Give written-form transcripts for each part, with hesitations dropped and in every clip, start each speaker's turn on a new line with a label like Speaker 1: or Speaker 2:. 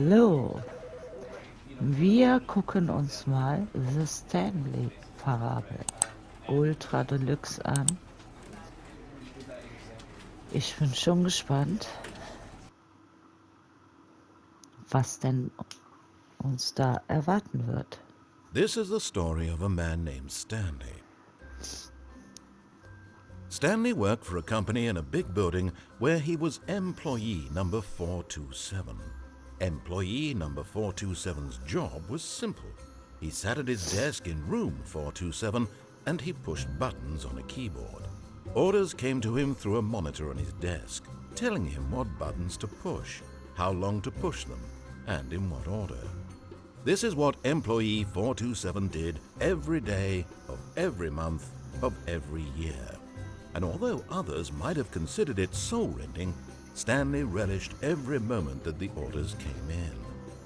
Speaker 1: Hallo, wir gucken uns mal The Stanley Parabel Ultra Deluxe an. Ich bin schon gespannt, was denn uns da erwarten wird.
Speaker 2: This is the story of a man named Stanley. Stanley worked for a company in a big building where he was employee number 427. Employee number 427's job was simple. He sat at his desk in room 427 and he pushed buttons on a keyboard. Orders came to him through a monitor on his desk, telling him what buttons to push, how long to push them, and in what order. This is what employee 427 did every day of every month of every year. And although others might have considered it soul-rending, Stanley relished every moment that the orders came in,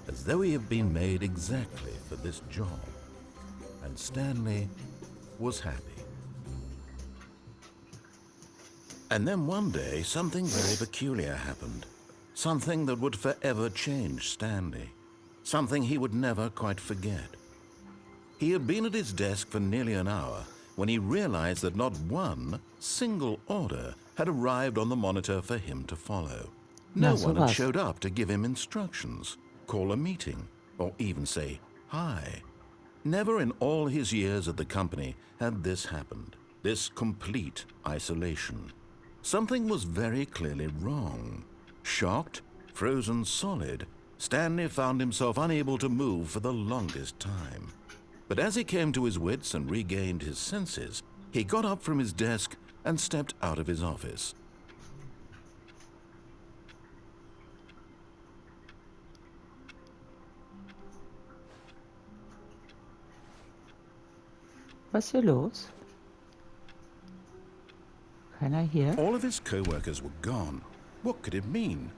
Speaker 2: as though he had been made exactly for this job. And Stanley was happy. And then one day, something very peculiar happened. Something that would forever change Stanley. Something he would never quite forget. He had been at his desk for nearly an hour when he realized that not one single order had arrived on the monitor for him to follow. No one had showed up to give him instructions, call a meeting, or even say hi. Never in all his years at the company had this happened, this complete isolation. Something was very clearly wrong. Shocked, frozen solid, Stanley found himself unable to move for the longest time. But as he came to his wits and regained his senses, he got up from his desk and stepped out of his office.
Speaker 1: Was ist hier los? Keiner hier?
Speaker 2: All of his co-workers were gone. What could it mean?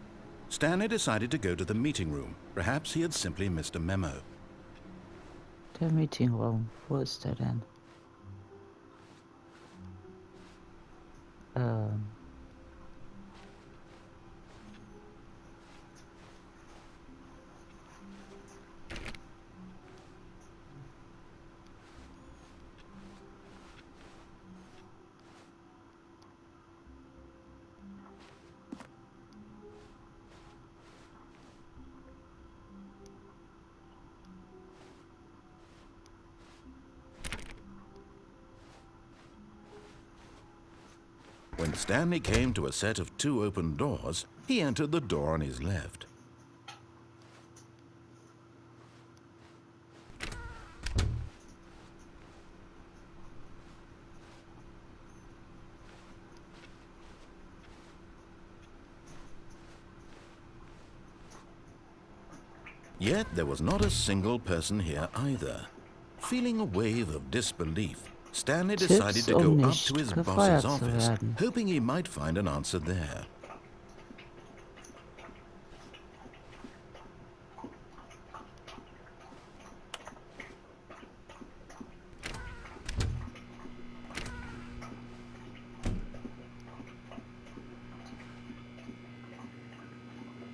Speaker 2: Stanley decided to go to the meeting room. Perhaps he had simply missed a memo.
Speaker 1: Der Meetingraum. Wo ist der denn?
Speaker 2: When Stanley came to a set of two open doors, he entered the door on his left. Yet there was not a single person here either. Feeling a wave of disbelief, Stanley decided to go up to his boss's office, hoping he might find an answer there.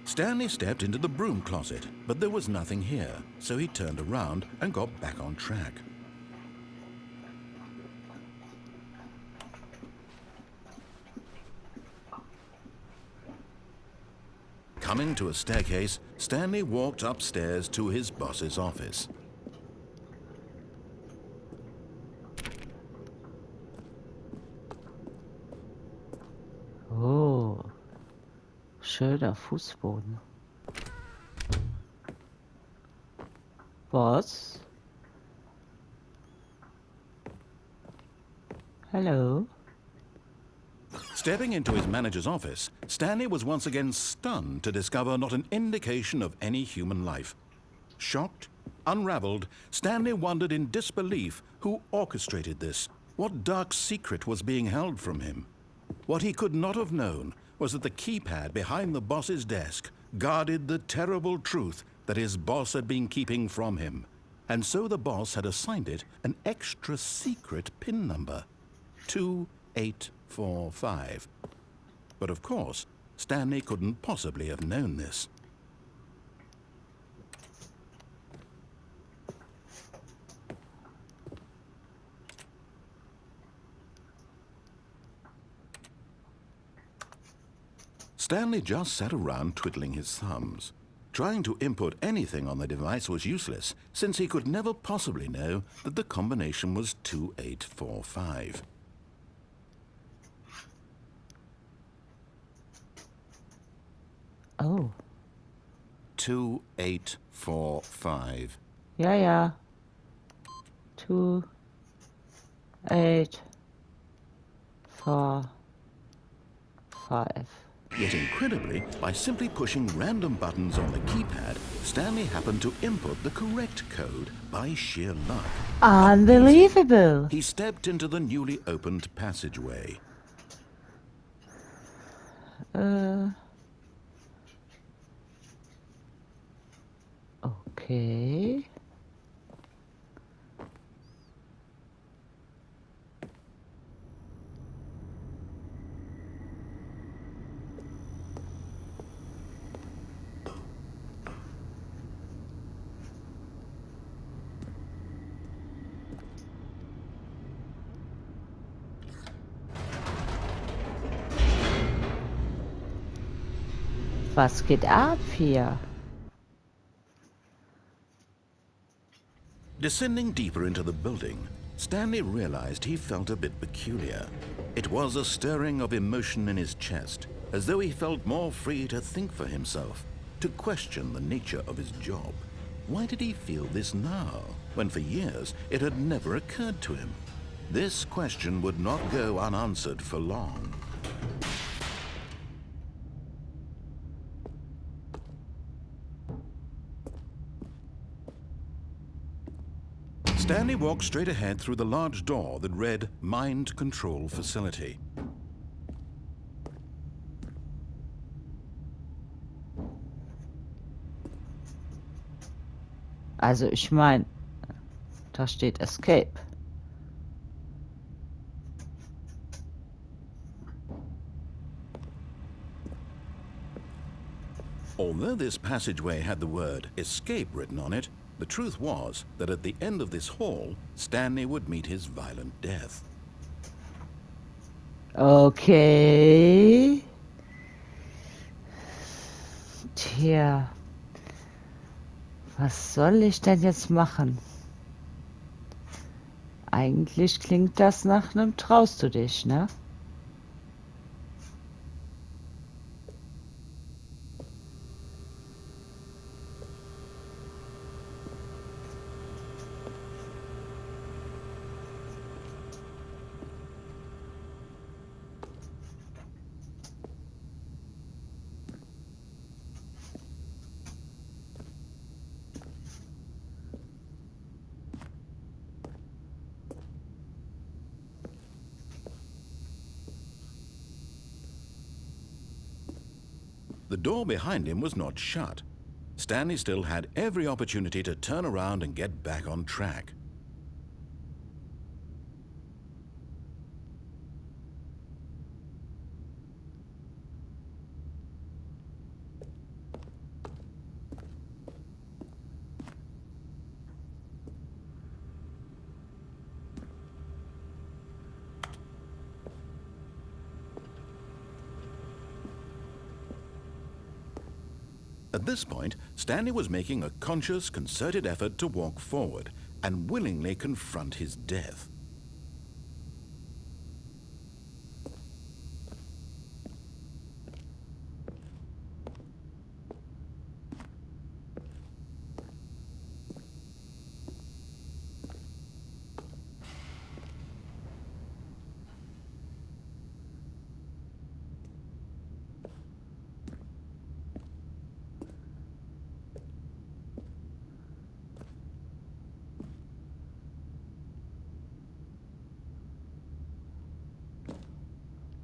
Speaker 2: Stanley stepped into the broom closet, but there was nothing here, so he turned around and got back on track. Coming to a staircase, Stanley walked upstairs to his boss's office.
Speaker 1: Oh, schöner Fußboden. Boss? Hello?
Speaker 2: Stepping into his manager's office, Stanley was once again stunned to discover not an indication of any human life. Shocked, unraveled, Stanley wondered in disbelief who orchestrated this, what dark secret was being held from him. What he could not have known was that the keypad behind the boss's desk guarded the terrible truth that his boss had been keeping from him. And so the boss had assigned it an extra secret PIN number, 2845. But of course, Stanley couldn't possibly have known this. Stanley just sat around twiddling his thumbs. Trying to input anything on the device was useless, since he could never possibly know that the combination was 2845.
Speaker 1: Oh.
Speaker 2: 2845.
Speaker 1: Ja, ja. 2, 8, 4, 5.
Speaker 2: Yet incredibly, by simply pushing random buttons on the keypad, Stanley happened to input the correct code by sheer luck.
Speaker 1: Unbelievable.
Speaker 2: He stepped into the newly opened passageway.
Speaker 1: Okay. Was geht ab hier?
Speaker 2: Descending deeper into the building, Stanley realized he felt a bit peculiar. It was a stirring of emotion in his chest, as though he felt more free to think for himself, to question the nature of his job. Why did he feel this now, when for years it had never occurred to him? This question would not go unanswered for long. Stanley walked straight ahead through the large door that read Mind Control Facility.
Speaker 1: Also ich meine, da steht Escape.
Speaker 2: Although this passageway had the word escape written on it, the truth was that at the end of this hall, Stanley would meet his violent death.
Speaker 1: Okay. Tja. Was soll ich denn jetzt machen? Eigentlich klingt das nach einem Traust du dich, ne?
Speaker 2: The door behind him was not shut. Stanley still had every opportunity to turn around and get back on track. At this point, Stanley was making a conscious, concerted effort to walk forward and willingly confront his death.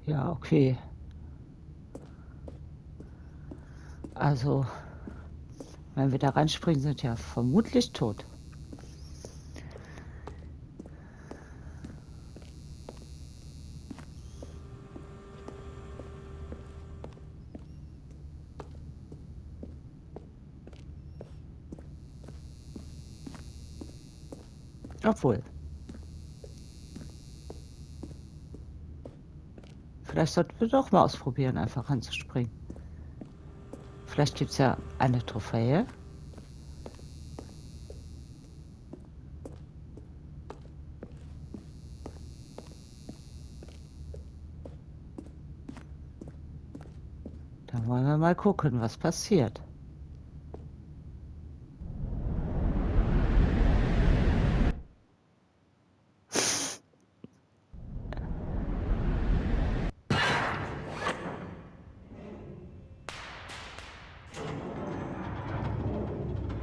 Speaker 1: Ja, okay. Also, wenn wir da reinspringen, sind ja vermutlich tot. Obwohl. Vielleicht sollten wir doch mal ausprobieren, einfach ranzuspringen. Vielleicht gibt es ja eine Trophäe. Da wollen wir mal gucken, was passiert.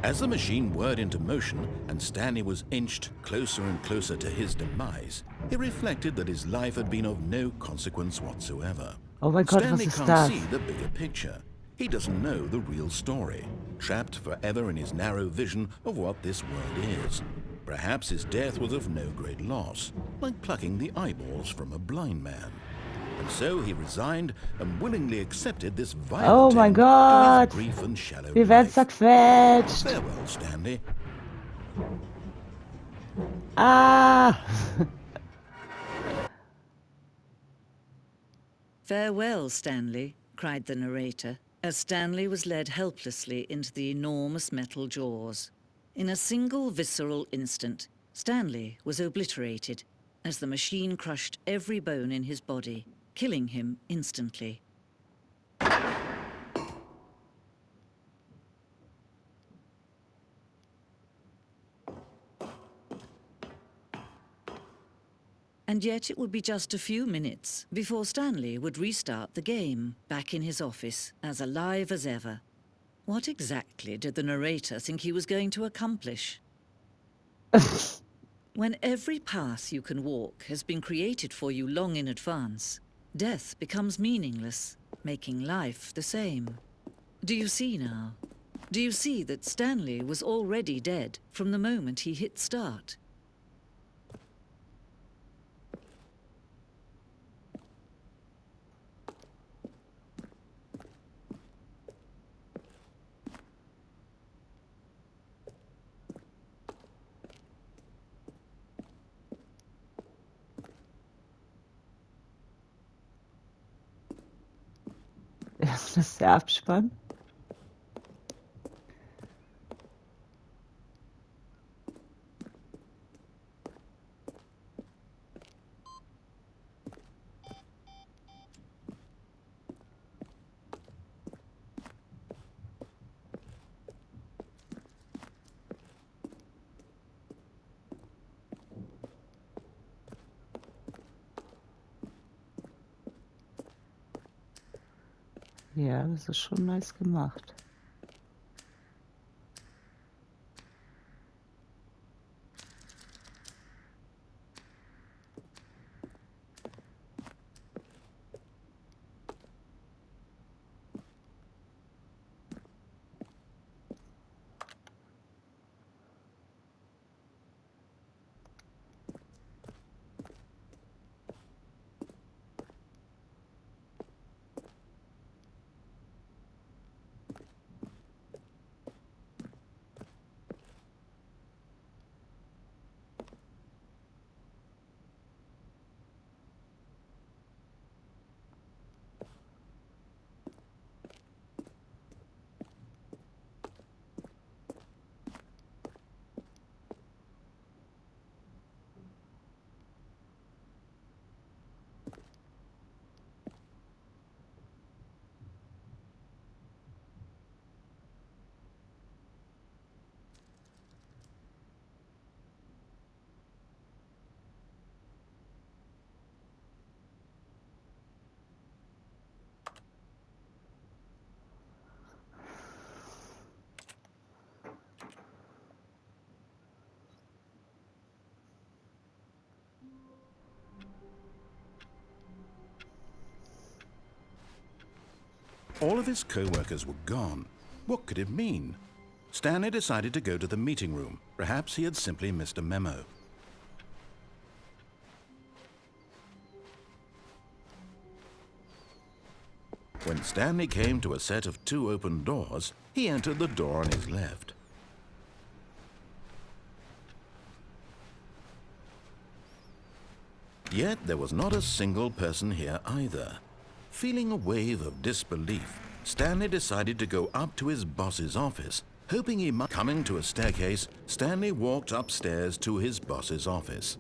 Speaker 2: As the machine whirred into motion and Stanley was inched closer and closer to his demise, he reflected that his life had been of no consequence whatsoever.
Speaker 1: Oh mein Gott, was
Speaker 2: Stanley
Speaker 1: ist
Speaker 2: can't
Speaker 1: das?
Speaker 2: see the bigger picture. He doesn't know the real story, trapped forever in his narrow vision of what this world is. Perhaps his death was of no great loss, like plucking the eyeballs from a blind man. And so he resigned and willingly accepted this violent
Speaker 1: Oh mein
Speaker 2: end to
Speaker 1: Gott!
Speaker 2: his brief and shallow
Speaker 1: Wir werden
Speaker 2: life.
Speaker 1: zerquetscht!
Speaker 2: Farewell, Stanley.
Speaker 1: Ah!
Speaker 3: "Farewell, Stanley," cried the narrator, as Stanley was led helplessly into the enormous metal jaws. In a single visceral instant, Stanley was obliterated as the machine crushed every bone in his body, killing him instantly. And yet it would be just a few minutes before Stanley would restart the game, back in his office, as alive as ever. What exactly did the narrator think he was going to accomplish? When every path you can walk has been created for you long in advance, death becomes meaningless, making life the same. Do you see now? Do you see that Stanley was already dead from the moment he hit start?
Speaker 1: Das ist der Abspann. Ja, das ist schon nice gemacht.
Speaker 2: All of his co-workers were gone. What could it mean? Stanley decided to go to the meeting room. Perhaps he had simply missed a memo. When Stanley came to a set of 2 open doors, he entered the door on his left. Yet there was not a single person here either. Feeling a wave of disbelief, Stanley decided to go up to his boss's office, hoping he might... Coming to a staircase, Stanley walked upstairs to his boss's office.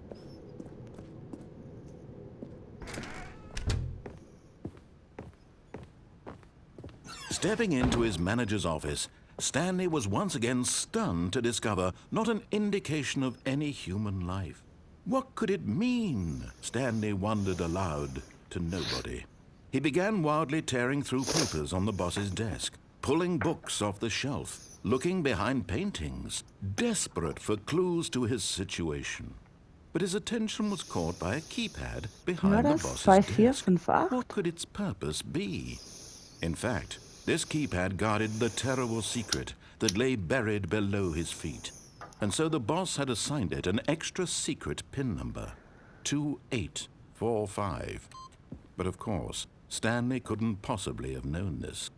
Speaker 2: Stepping into his manager's office, Stanley was once again stunned to discover not an indication of any human life. What could it mean? Stanley wondered aloud to nobody. He began wildly tearing through papers on the boss's desk, pulling books off the shelf, looking behind paintings, desperate for clues to his situation. But his attention was caught by a keypad behind the boss's desk. What could its purpose be? In fact, this keypad guarded the terrible secret that lay buried below his feet. And so the boss had assigned it an extra secret PIN number, 2845. But of course, Stanley couldn't possibly have known this.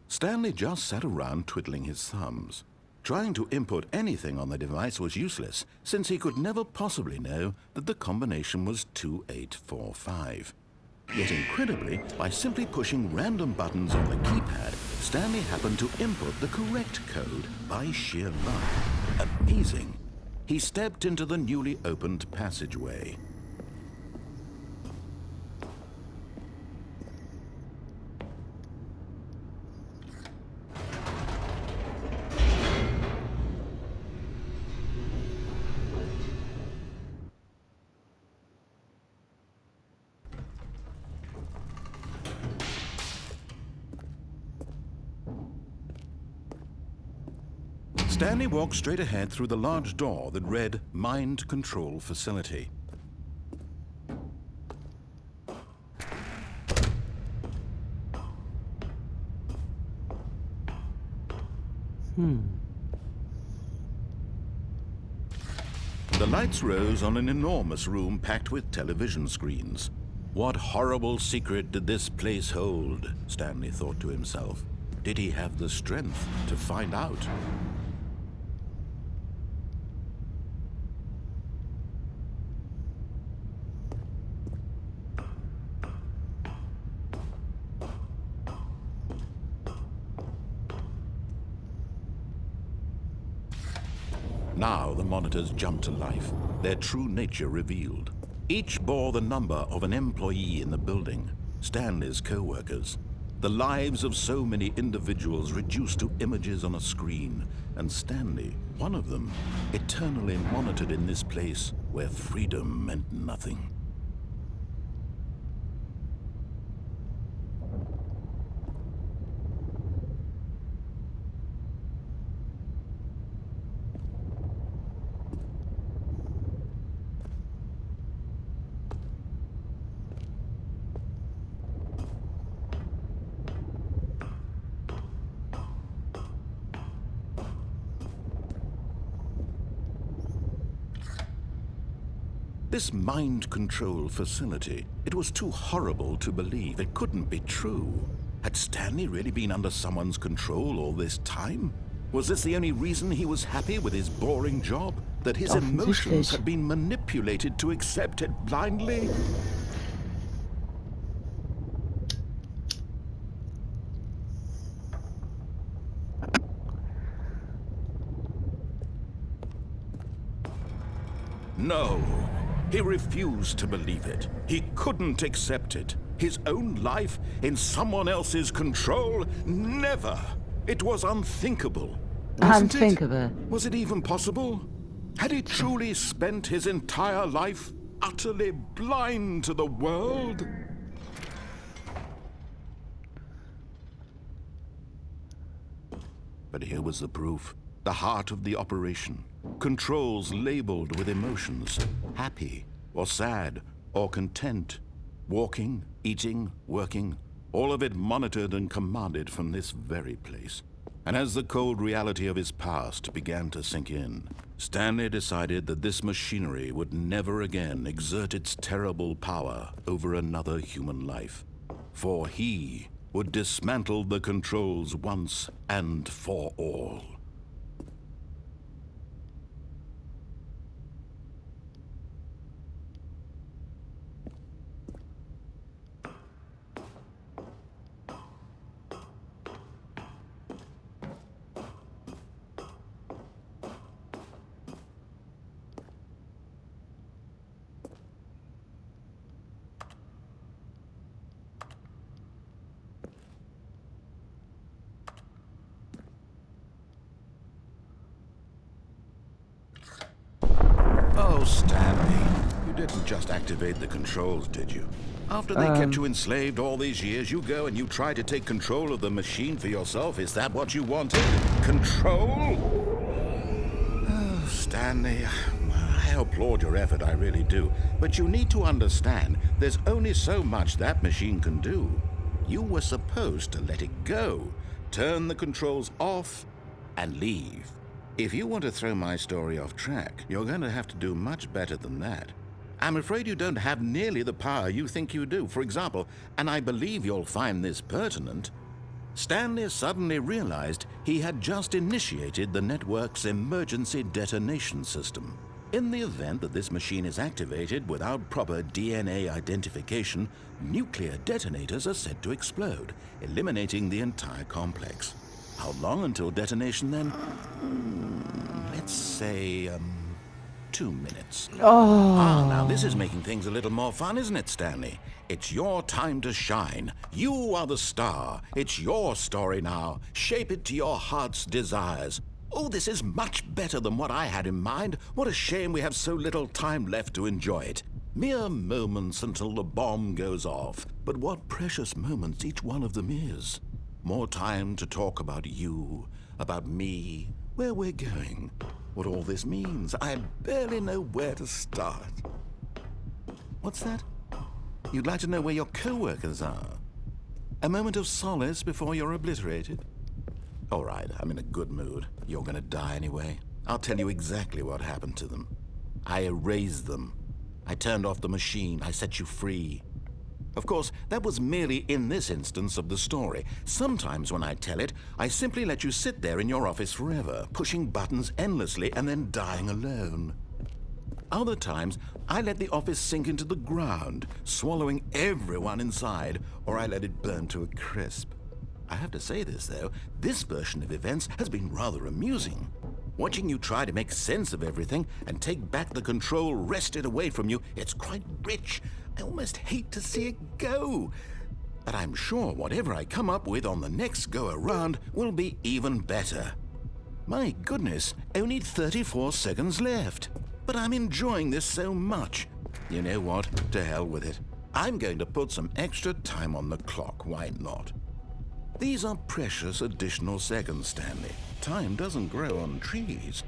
Speaker 2: Stanley just sat around twiddling his thumbs. Trying to input anything on the device was useless, since he could never possibly know that the combination was 2845. Yet incredibly, by simply pushing random buttons on the keypad, Stanley happened to input the correct code by sheer luck. Amazing. He stepped into the newly opened passageway. Stanley walked straight ahead through the large door that read Mind Control Facility. The lights rose on an enormous room packed with television screens. What horrible secret did this place hold? Stanley thought to himself. Did he have the strength to find out? Now the monitors jumped to life, their true nature revealed. Each bore the number of an employee in the building, Stanley's co-workers. The lives of so many individuals reduced to images on a screen, and Stanley, one of them, eternally monitored in this place where freedom meant nothing. This mind control facility, it was too horrible to believe. It couldn't be true. Had Stanley really been under someone's control all this time? Was this the only reason he was happy with his boring job? That his emotions had been manipulated to accept it blindly? No. He refused to believe it. He couldn't accept it. His own life in someone else's control? Never! It was unthinkable. Wasn't
Speaker 1: Unthinkable.
Speaker 2: it? Was it even possible? Had he truly spent his entire life utterly blind to the world? But here was the proof. The heart of the operation. Controls labeled with emotions. Happy, or sad, or content. Walking, eating, working. All of it monitored and commanded from this very place. And as the cold reality of his past began to sink in, Stanley decided that this machinery would never again exert its terrible power over another human life. For he would dismantle the controls once and for all. Stanley, you didn't just activate the controls, did you? After they kept you enslaved all these years, you go and you try to take control of the machine for yourself. Is that what you wanted? Control? Oh, Stanley, I applaud your effort, I really do. But you need to understand, there's only so much that machine can do. You were supposed to let it go, turn the controls off, and leave. If you want to throw my story off track, you're going to have to do much better than that. I'm afraid you don't have nearly the power you think you do. For example, and I believe you'll find this pertinent, Stanley suddenly realized he had just initiated the network's emergency detonation system. In the event that this machine is activated without proper DNA identification, nuclear detonators are said to explode, eliminating the entire complex. How long until detonation then? Let's say, 2 minutes.
Speaker 1: Oh.
Speaker 2: Now this is making things a little more fun, isn't it, Stanley? It's your time to shine. You are the star. It's your story now. Shape it to your heart's desires. Oh, this is much better than what I had in mind. What a shame we have so little time left to enjoy it. Mere moments until the bomb goes off. But what precious moments each one of them is. More time to talk about you, about me, where we're going, what all this means. I barely know where to start. What's that? You'd like to know where your co-workers are? A moment of solace before you're obliterated? All right, I'm in a good mood. You're gonna die anyway. I'll tell you exactly what happened to them. I erased them. I turned off the machine. I set you free. Of course, that was merely in this instance of the story. Sometimes when I tell it, I simply let you sit there in your office forever, pushing buttons endlessly and then dying alone. Other times, I let the office sink into the ground, swallowing everyone inside, or I let it burn to a crisp. I have to say this, though, this version of events has been rather amusing. Watching you try to make sense of everything and take back the control wrested away from you, it's quite rich. I almost hate to see it go. But I'm sure whatever I come up with on the next go-around will be even better. My goodness, only 34 seconds left. But I'm enjoying this so much. You know what? To hell with it. I'm going to put some extra time on the clock, why not? These are precious additional seconds, Stanley. Time doesn't grow on trees.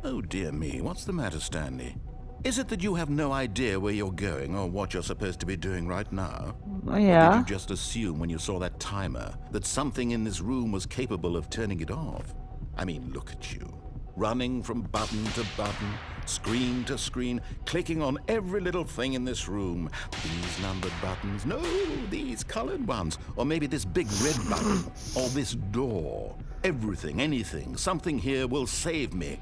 Speaker 2: Oh dear me, what's the matter, Stanley? Is it that you have no idea where you're going or what you're supposed to be doing right now?
Speaker 1: Yeah.
Speaker 2: Or did you just assume when you saw that timer that something in this room was capable of turning it off? I mean, look at you. Running from button to button, screen to screen, clicking on every little thing in this room. These numbered buttons, no, these colored ones. Or maybe this big red button, or this door. Everything, anything, something here will save me.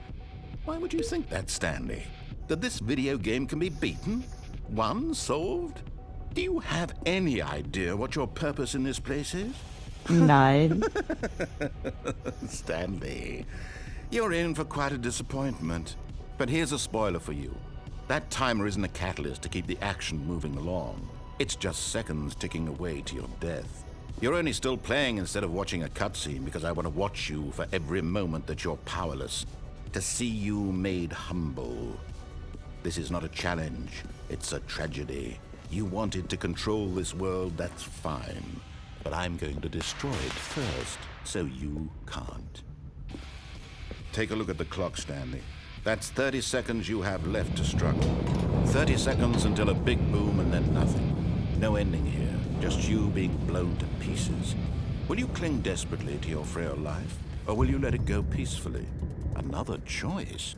Speaker 2: Why would you think that, Stanley? That this video game can be beaten? Won? Solved? Do you have any idea what your purpose in this place is?
Speaker 1: Nein.
Speaker 2: Stanley, you're in for quite a disappointment. But here's a spoiler for you. That timer isn't a catalyst to keep the action moving along. It's just seconds ticking away to your death. You're only still playing instead of watching a cutscene because I want to watch you for every moment that you're powerless. To see you made humble. This is not a challenge, it's a tragedy. You wanted to control this world, that's fine. But I'm going to destroy it first, so you can't. Take a look at the clock, Stanley. That's 30 seconds you have left to struggle. 30 seconds until a big boom and then nothing. No ending here, just you being blown to pieces. Will you cling desperately to your frail life, or will you let it go peacefully? Another choice.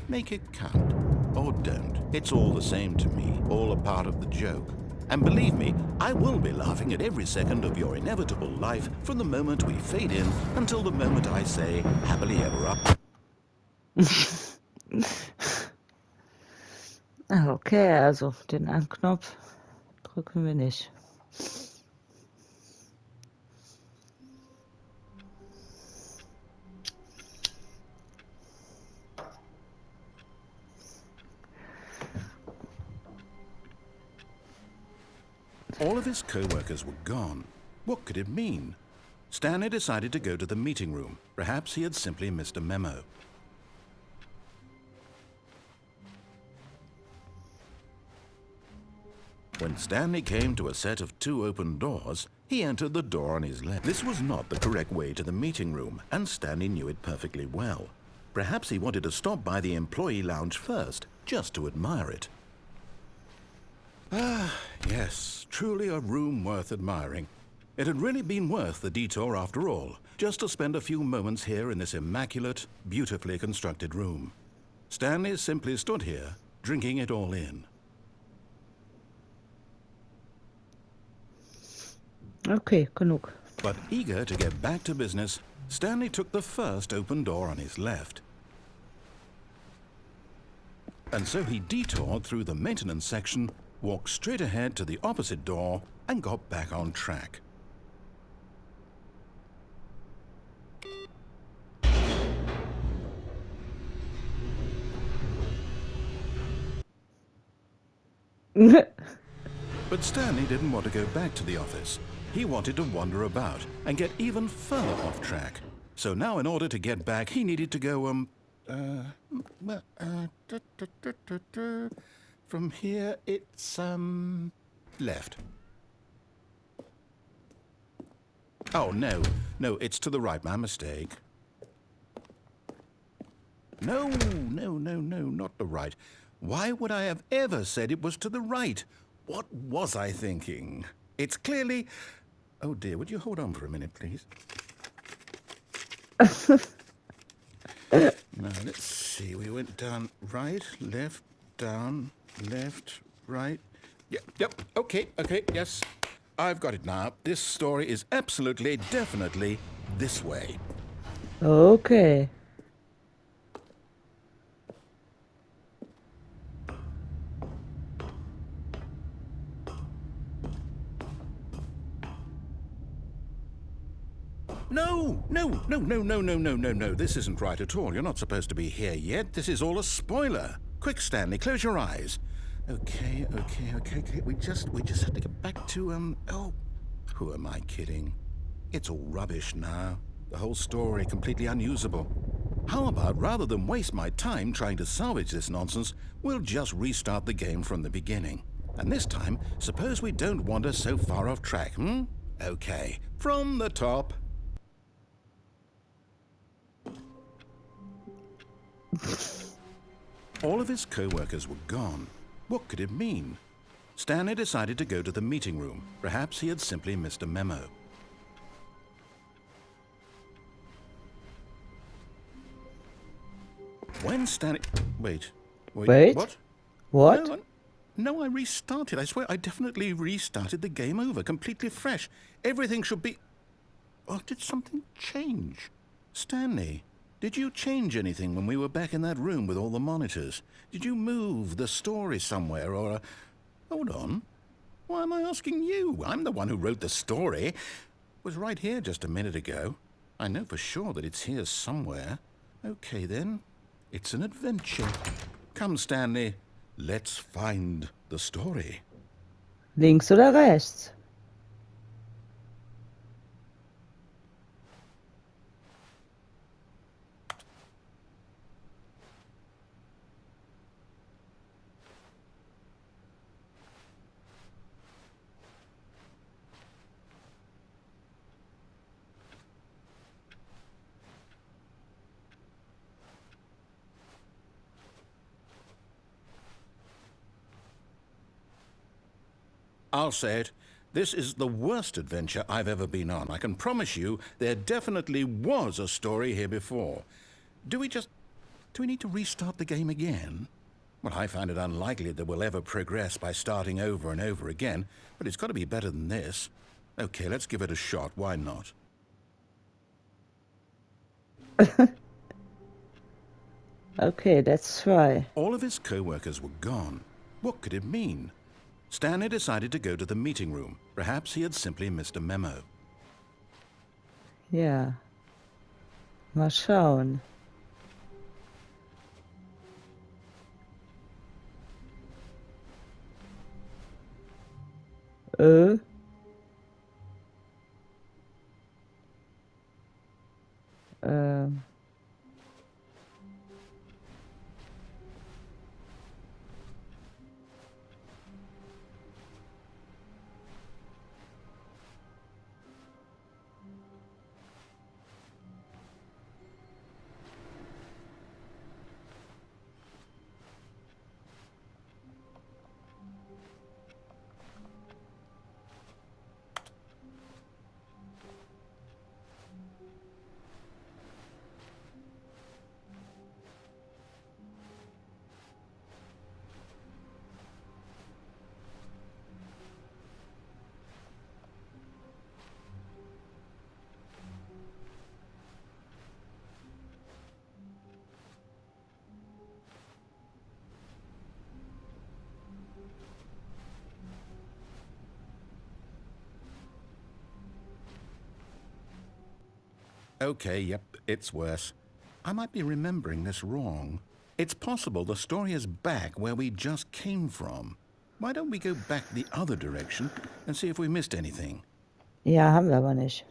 Speaker 2: Make it count. Or don't. It's all the same to me, all a part of the joke. And believe me, I will be laughing at every second of your inevitable life from the moment we fade in until the moment I say, happily ever up.
Speaker 1: Okay, also den Anknopf drücken wir nicht.
Speaker 2: All of his co-workers were gone. What could it mean? Stanley decided to go to the meeting room. Perhaps he had simply missed a memo. When Stanley came to a set of 2 open doors, he entered the door on his left. This was not the correct way to the meeting room, and Stanley knew it perfectly well. Perhaps he wanted to stop by the employee lounge first, just to admire it. Ah, yes, truly a room worth admiring. It had really been worth the detour after all, just to spend a few moments here in this immaculate, beautifully constructed room. Stanley simply stood here, drinking it all in.
Speaker 1: Okay, genug.
Speaker 2: But eager to get back to business, Stanley took the first open door on his left. And so he detoured through the maintenance section, walked straight ahead to the opposite door, and got back on track. But Stanley didn't want to go back to the office. He wanted to wander about and get even further off track. So now in order to get back, he needed to go, from here it's, left. Oh, no, it's to the right, my mistake. No, not the right. Why would I have ever said it was to the right? What was I thinking? It's clearly... Oh dear, would you hold on for a minute, please? Now, let's see. We went down right, left, down, left, right. Yep, okay, yes. I've got it now. This story is absolutely, definitely this way.
Speaker 1: Okay.
Speaker 2: No. This isn't right at all. You're not supposed to be here yet. This is all a spoiler. Quick, Stanley, close your eyes. Okay. We just have to get back to, oh, who am I kidding? It's all rubbish now. The whole story completely unusable. How about, rather than waste my time trying to salvage this nonsense, we'll just restart the game from the beginning. And this time, suppose we don't wander so far off track, Okay, from the top. All of his co-workers were gone. What could it mean? Stanley decided to go to the meeting room. Perhaps he had simply missed a memo. When Stanley... Wait. What?
Speaker 1: What?
Speaker 2: No, I restarted. I swear I definitely restarted the game over, completely fresh. Everything should be... Oh, did something change? Stanley, did you change anything when we were back in that room with all the monitors? Did you move the story somewhere or... Hold on. Why am I asking you? I'm the one who wrote the story. It was right here just a minute ago. I know for sure that it's here somewhere. Okay, then. It's an adventure. Come, Stanley. Let's find the story.
Speaker 1: Links oder rechts?
Speaker 2: I'll say it. This is the worst adventure I've ever been on. I can promise you there definitely was a story here before. Do we need to restart the game again? Well, I find it unlikely that we'll ever progress by starting over and over again, but it's got to be better than this. Okay, let's give it a shot. Why not?
Speaker 1: Okay, let's try.
Speaker 2: All of his co-workers were gone. What could it mean? Stanley decided to go to the meeting room. Perhaps he had simply missed a memo.
Speaker 1: Ja. Mal schauen. Ähm.
Speaker 2: Okay, yep, it's worse. I might be remembering this wrong. It's possible the story is back where we just came from. Why don't we go back the other direction and see if we missed anything?
Speaker 1: Ja, haben wir aber nicht.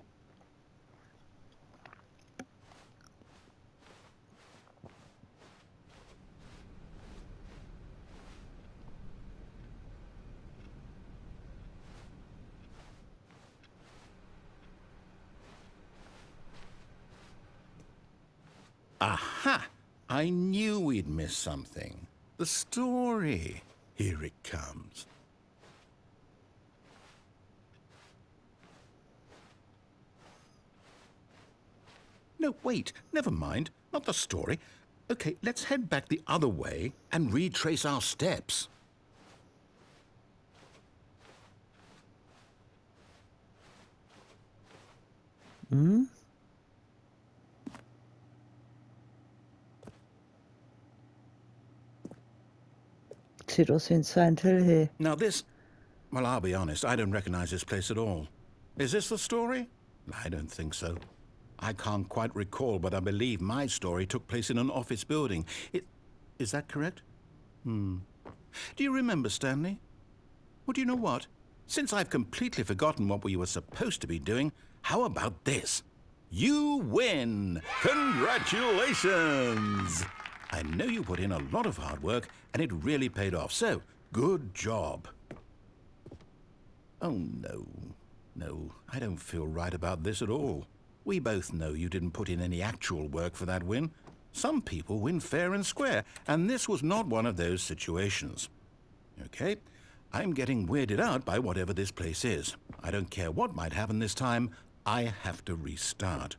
Speaker 2: Aha! I knew we'd miss something. The story. Here it comes. No, wait, never mind. Not the story. Okay, let's head back the other way and retrace our steps.
Speaker 1: Hm? Sieht aus wie ein Silent Hill, hey.
Speaker 2: Now this... Well, I'll be honest, I don't recognize this place at all. Is this the story? I don't think so. I can't quite recall, but I believe my story took place in an office building. Is that correct? Do you remember, Stanley? Well, do you know what? Since I've completely forgotten what we were supposed to be doing, how about this? You win! Congratulations! I know you put in a lot of hard work, and it really paid off, so good job. Oh, no. No, I don't feel right about this at all. We both know you didn't put in any actual work for that win. Some people win fair and square, and this was not one of those situations. Okay, I'm getting weirded out by whatever this place is. I don't care what might happen this time. I have to restart.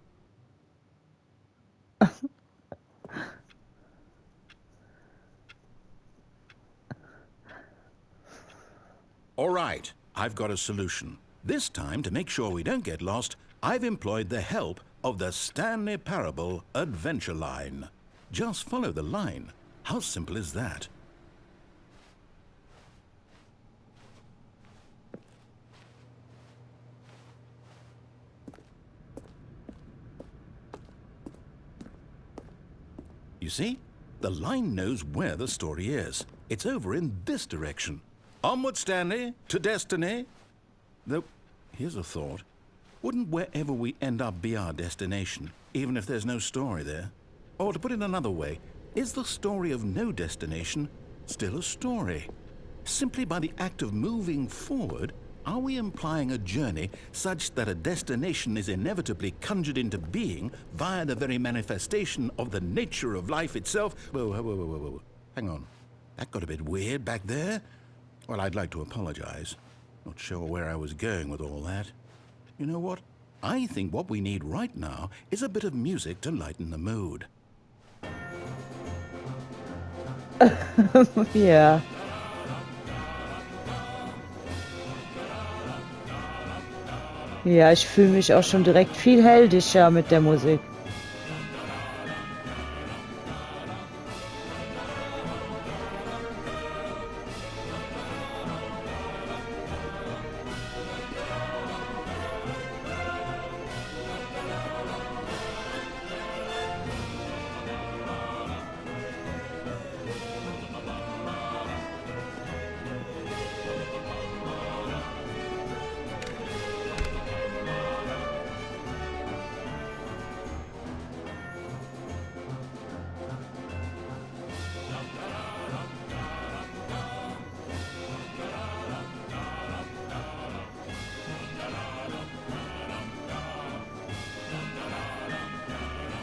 Speaker 2: All right, I've got a solution. This time, to make sure we don't get lost, I've employed the help of the Stanley Parable Adventure Line. Just follow the line. How simple is that? You see? The line knows where the story is. It's over in this direction. Onward, Stanley, to destiny. Though, here's a thought. Wouldn't wherever we end up be our destination, even if there's no story there? Or to put it another way, is the story of no destination still a story? Simply by the act of moving forward, are we implying a journey such that a destination is inevitably conjured into being via the very manifestation of the nature of life itself? Whoa. Hang on. That got a bit weird back there. Well, I'd like to apologize. Not sure where I was going with all that. You know what? I think what we need right now is a bit of music to lighten the mood.
Speaker 1: Ja. Ja, ich fühle mich auch schon direkt viel heldischer mit der Musik.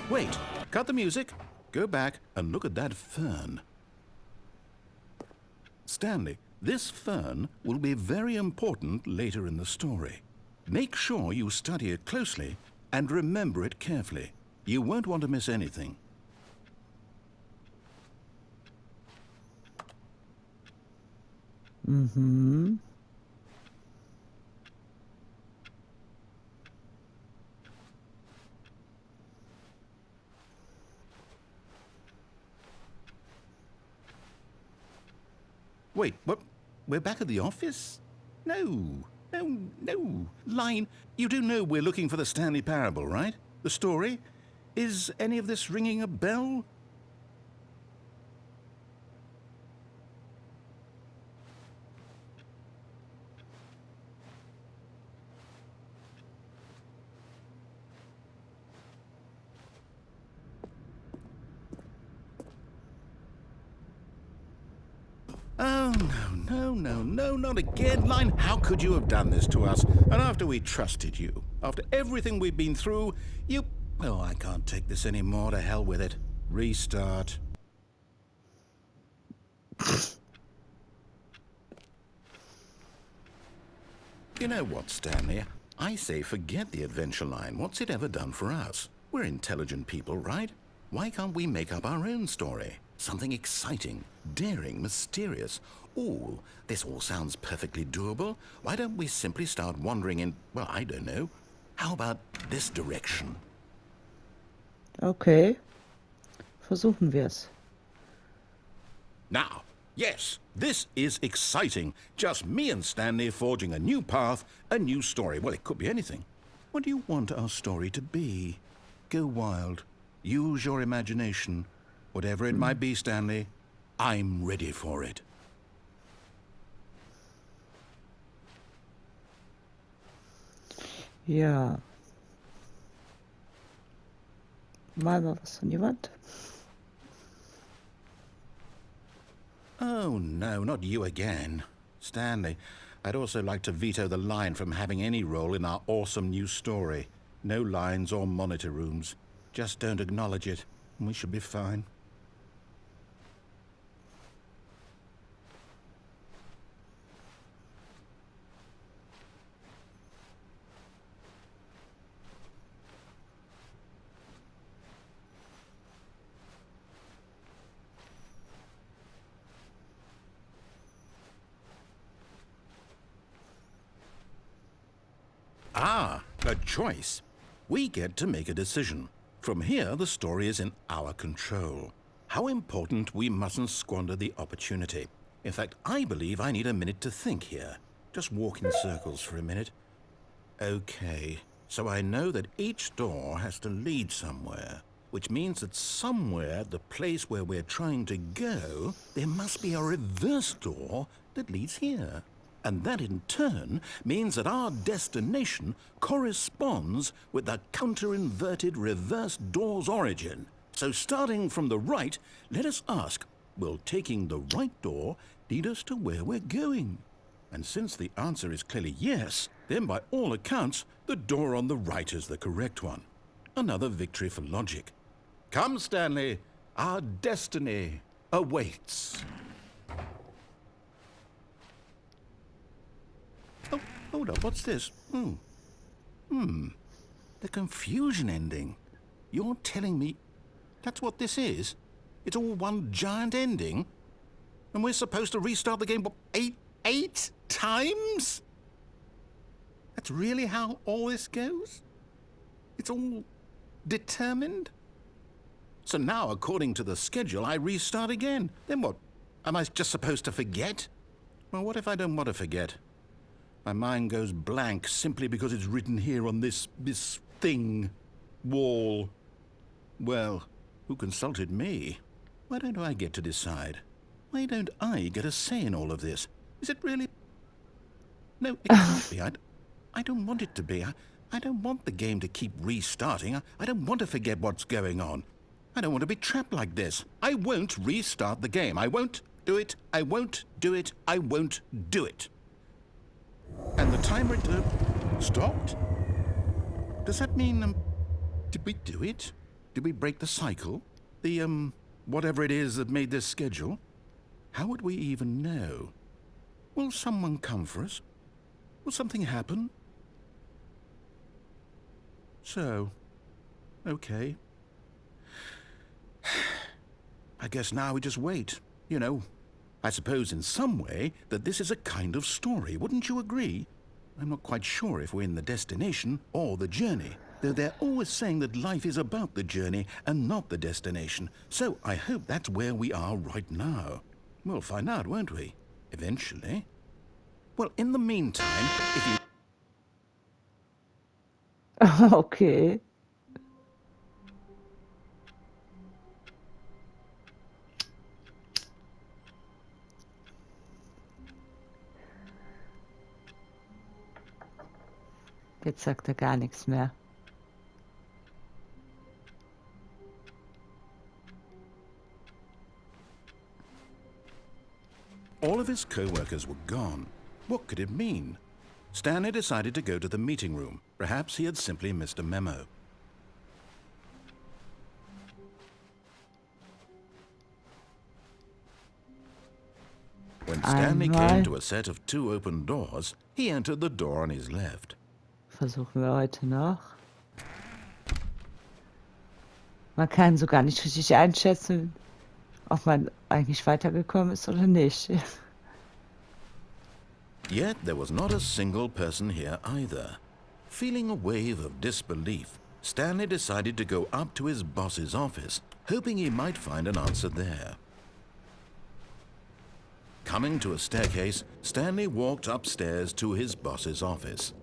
Speaker 2: Wait, cut the music, go back and look at that fern. Stanley, this fern will be very important later in the story. Make sure you study it closely and remember it carefully. You won't want to miss anything.
Speaker 1: Mhm.
Speaker 2: Wait, what? We're back at the office? No. Line, you do know we're looking for the Stanley Parable, right? The story? Is any of this ringing a bell? Oh, no, not again, Line. How could you have done this to us? And after we trusted you, after everything we've been through, you... Oh, I can't take this anymore. To hell with it. Restart. You know what, Stanley? I say forget the adventure line. What's it ever done for us? We're intelligent people, right? Why can't we make up our own story? Something exciting, daring, mysterious. Ooh, this all sounds perfectly doable. Why don't we simply start wandering in, well, I don't know. How about this direction?
Speaker 1: Okay. Versuchen wir es.
Speaker 2: Now, yes, this is exciting. Just me and Stanley forging a new path, a new story. Well, it could be anything. What do you want our story to be? Go wild. Use your imagination. Whatever it might be, Stanley, I'm ready for it.
Speaker 1: Ja. Mal was von die Wand.
Speaker 2: Oh, no, not you again. Stanley, I'd also like to veto the line from having any role in our awesome new story. No lines or monitor rooms. Just don't acknowledge it, and we should be fine. Ah, a choice. We get to make a decision. From here, the story is in our control. How important we mustn't squander the opportunity. In fact, I believe I need a minute to think here. Just walk in circles for a minute. Okay, so I know that each door has to lead somewhere, which means that somewhere, the place where we're trying to go, there must be a reverse door that leads here. And that in turn means that our destination corresponds with the counter-inverted reverse door's origin. So starting from the right, let us ask, will taking the right door lead us to where we're going? And since the answer is clearly yes, then by all accounts, the door on the right is the correct one. Another victory for logic. Come, Stanley, our destiny awaits. Oh, hold up, what's this? The confusion ending. You're telling me that's what this is? It's all one giant ending? And we're supposed to restart the game, what, eight times? That's really how all this goes? It's all determined? So now, according to the schedule, I restart again. Then what? Am I just supposed to forget? Well, what if I don't want to forget? My mind goes blank simply because it's written here on this thing. Wall. Well, who consulted me? Why don't I get to decide? Why don't I get a say in all of this? Is it really... No, it can't be. I don't want it to be. I don't want the game to keep restarting. I don't want to forget what's going on. I don't want to be trapped like this. I won't restart the game. I won't do it. I won't do it. I won't do it. And the timer stopped? Does that mean, did we do it? Did we break the cycle? The, whatever it is that made this schedule? How would we even know? Will someone come for us? Will something happen? So, okay. I guess now we just wait, you know. I suppose in some way that this is a kind of story, wouldn't you agree? I'm not quite sure if we're in the destination or the journey, though they're always saying that life is about the journey and not the destination. So I hope that's where we are right now. We'll find out, won't we? Eventually. Well, in the meantime, if you...
Speaker 1: Okay. Jetzt sagt er gar nichts mehr.
Speaker 2: All of his co-workers were gone. What could it mean? Stanley decided to go to the meeting room. Perhaps he had simply missed a memo. When Stanley came to a set of 2 open doors, he entered the door on his left.
Speaker 1: Versuchen wir heute noch. Man kann so gar nicht richtig einschätzen, ob man eigentlich weitergekommen ist oder nicht.
Speaker 2: Yet there was not a single person here either. Feeling a wave of disbelief, Stanley decided to go up to his boss's office, hoping he might find an answer there. Coming to a staircase, Stanley walked upstairs to his boss's office.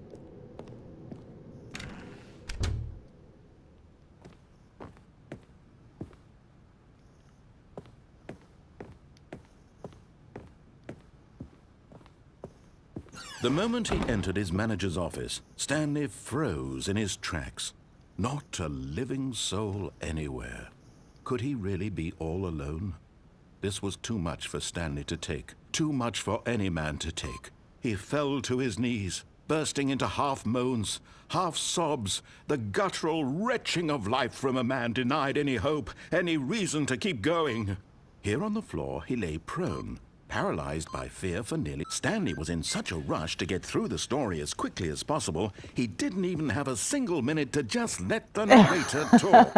Speaker 2: The moment he entered his manager's office, Stanley froze in his tracks. Not a living soul anywhere. Could he really be all alone? This was too much for Stanley to take, too much for any man to take. He fell to his knees, bursting into half moans, half sobs, the guttural retching of life from a man denied any hope, any reason to keep going. Here on the floor, he lay prone, paralyzed by fear for nearly... Stanley was in such a rush to get through the story as quickly as possible, he didn't even have a single minute to just let the narrator talk.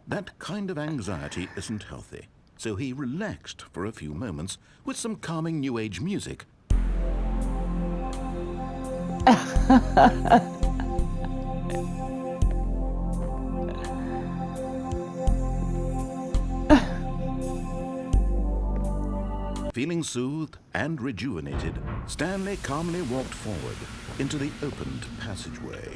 Speaker 2: That kind of anxiety isn't healthy. So he relaxed for a few moments with some calming New Age music. Feeling soothed and rejuvenated, Stanley calmly walked forward into the opened passageway.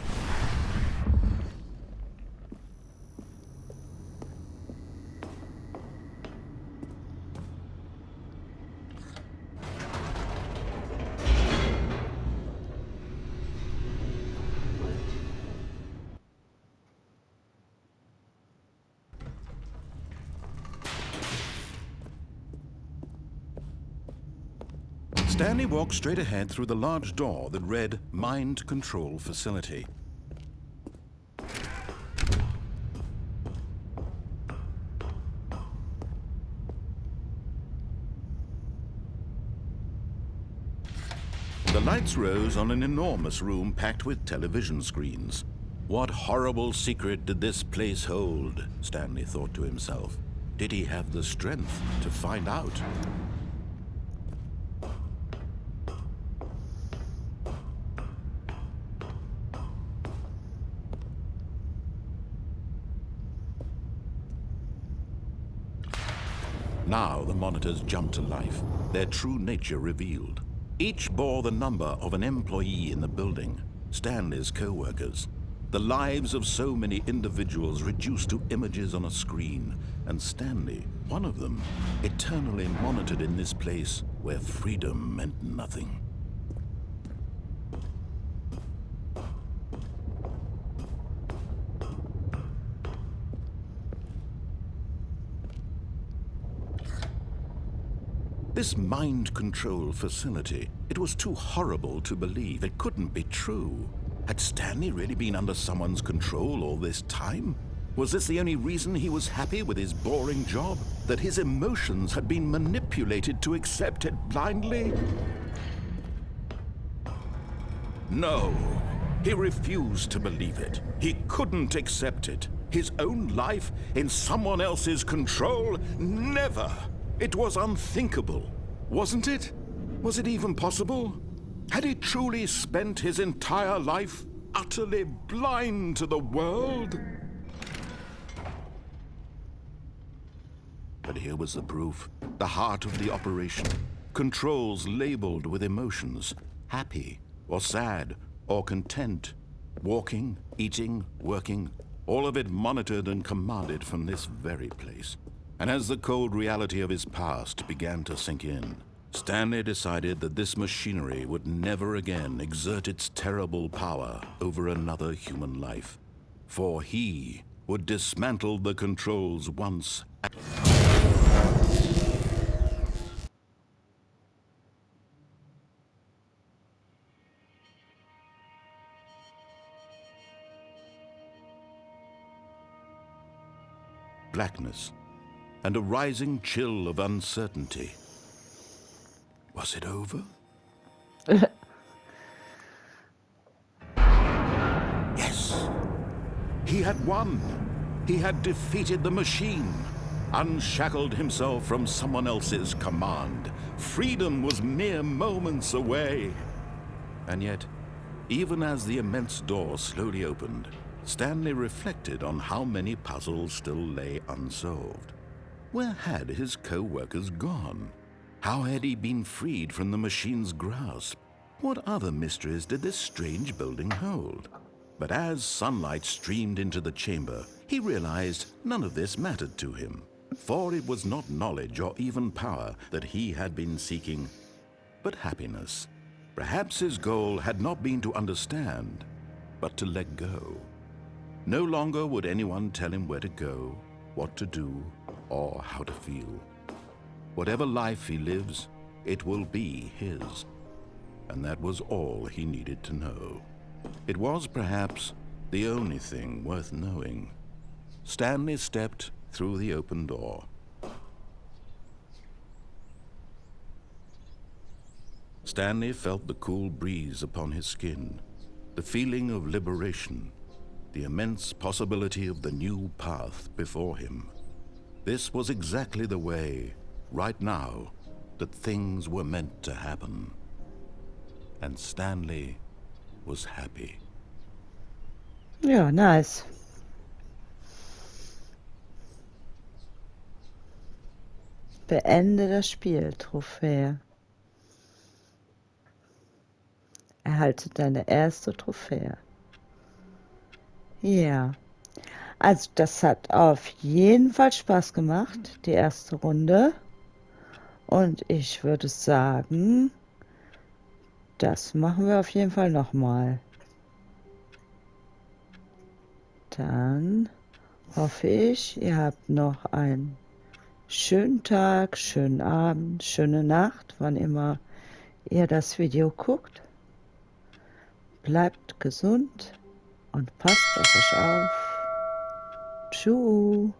Speaker 2: Stanley walked straight ahead through the large door that read Mind Control Facility. The lights rose on an enormous room packed with television screens. What horrible secret did this place hold? Stanley thought to himself. Did he have the strength to find out? Now the monitors jumped to life, their true nature revealed. Each bore the number of an employee in the building, Stanley's co-workers. The lives of so many individuals reduced to images on a screen, and Stanley, one of them, eternally monitored in this place where freedom meant nothing. This mind control facility, it was too horrible to believe. It couldn't be true. Had Stanley really been under someone's control all this time? Was this the only reason he was happy with his boring job? That his emotions had been manipulated to accept it blindly? No, he refused to believe it. He couldn't accept it. His own life in someone else's control? Never! It was unthinkable, wasn't it? Was it even possible? Had he truly spent his entire life utterly blind to the world? But here was the proof, the heart of the operation. Controls labeled with emotions, happy or sad or content. Walking, eating, working, all of it monitored and commanded from this very place. And as the cold reality of his past began to sink in, Stanley decided that this machinery would never again exert its terrible power over another human life, for he would dismantle the controls once. Blackness and a rising chill of uncertainty. Was it over? Yes. He had won. He had defeated the machine, unshackled himself from someone else's command. Freedom was mere moments away. And yet, even as the immense door slowly opened, Stanley reflected on how many puzzles still lay unsolved. Where had his co-workers gone? How had he been freed from the machine's grasp? What other mysteries did this strange building hold? But as sunlight streamed into the chamber, he realized none of this mattered to him, for it was not knowledge or even power that he had been seeking, but happiness. Perhaps his goal had not been to understand, but to let go. No longer would anyone tell him where to go, what to do, or how to feel. Whatever life he lives, it will be his. And that was all he needed to know. It was perhaps the only thing worth knowing. Stanley stepped through the open door. Stanley felt the cool breeze upon his skin, the feeling of liberation, the immense possibility of the new path before him. This was exactly the way, right now, that things were meant to happen. And Stanley was happy.
Speaker 1: Ja, nice. Beende das Spiel, Trophäe. Erhalte deine erste Trophäe. Ja. Also das hat auf jeden Fall Spaß gemacht, die erste Runde. Und ich würde sagen, das machen wir auf jeden Fall nochmal. Dann hoffe ich, ihr habt noch einen schönen Tag, schönen Abend, schöne Nacht, wann immer ihr das Video guckt. Bleibt gesund und passt auf euch auf. Tschüss.